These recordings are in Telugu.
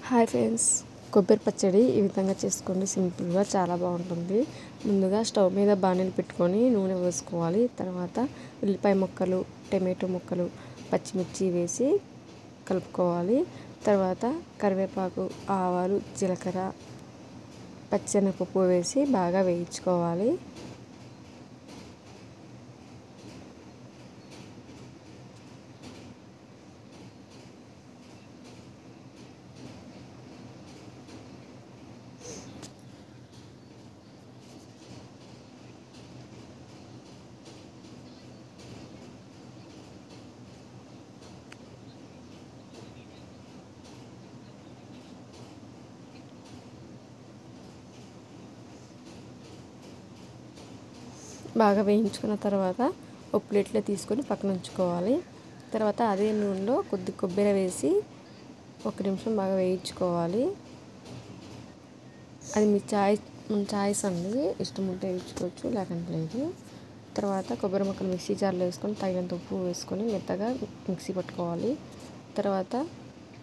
హాయ్ ఫ్రెండ్స్, కొబ్బరి పచ్చడి ఈ విధంగా చేసుకోండి. సింపుల్గా చాలా బాగుంటుంది. ముందుగా స్టవ్ మీద బాణీలు పెట్టుకొని నూనె వేసుకోవాలి. తర్వాత ఉల్లిపాయ ముక్కలు, టమాటో ముక్కలు, పచ్చిమిర్చి వేసి కలుపుకోవాలి. తర్వాత కరివేపాకు, ఆవాలు, జీలకర్ర, పచ్చెనగపప్పు వేసి బాగా వేయించుకోవాలి. బాగా వేయించుకున్న తర్వాత ఒక ప్లేట్లో తీసుకొని పక్కన ఉంచుకోవాలి. తర్వాత అదే నూనెలో కొద్ది కొబ్బరి వేసి 1 నిమిషం బాగా వేయించుకోవాలి. అది మీ చాయిస్ అండి, ఇష్టం ఉంటే వేయించుకోవచ్చు, లేకుంటే లేదు. తర్వాత కొబ్బరి ముక్కలు మిక్సీ జార్లో వేసుకొని తగినంత ఉప్పు వేసుకొని మెత్తగా మిక్సీ పట్టుకోవాలి. తర్వాత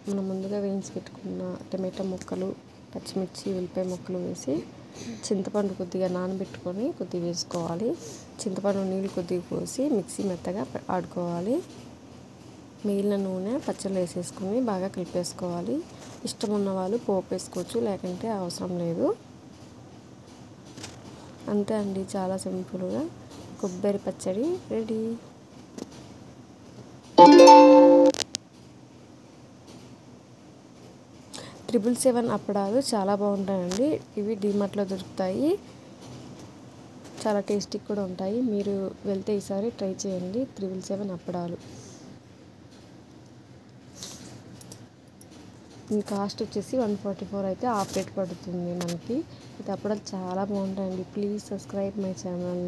మనం ముందుగా వేయించి పెట్టుకున్న టమాటా ముక్కలు, పచ్చిమిర్చి, ఉల్లిపాయ ముక్కలు వేసి చింతపండు కొద్దిగా నానబెట్టుకొని కొద్దిగా వేసుకోవాలి. చింతపండు నీళ్ళు కొద్దిగా పోసి మిక్సీ మెత్తగా ఆడుకోవాలి. మిగిలిన నూనె పచ్చళ్ళు వేసేసుకొని బాగా కలిపేసుకోవాలి. ఇష్టం ఉన్న వాళ్ళు పోపు వేసుకోవచ్చు, లేకుంటే అవసరం లేదు. అంతే అండి, చాలా సింపుల్గా కొబ్బరి పచ్చడి రెడీ. 777 అప్పడాలు చాలా బాగుంటాయండి. ఇవి డీమార్ట్లో దొరుకుతాయి. చాలా టేస్టీ కూడా ఉంటాయి. మీరు వెళ్తే ఈసారి ట్రై చేయండి. 777 అప్పడాలు. కాస్ట్ వచ్చేసి 144 అయితే హాఫ్ రేట్ పడుతుంది మనకి. ఇది అప్పడాలు చాలా బాగుంటాయండి. Please subscribe my channel.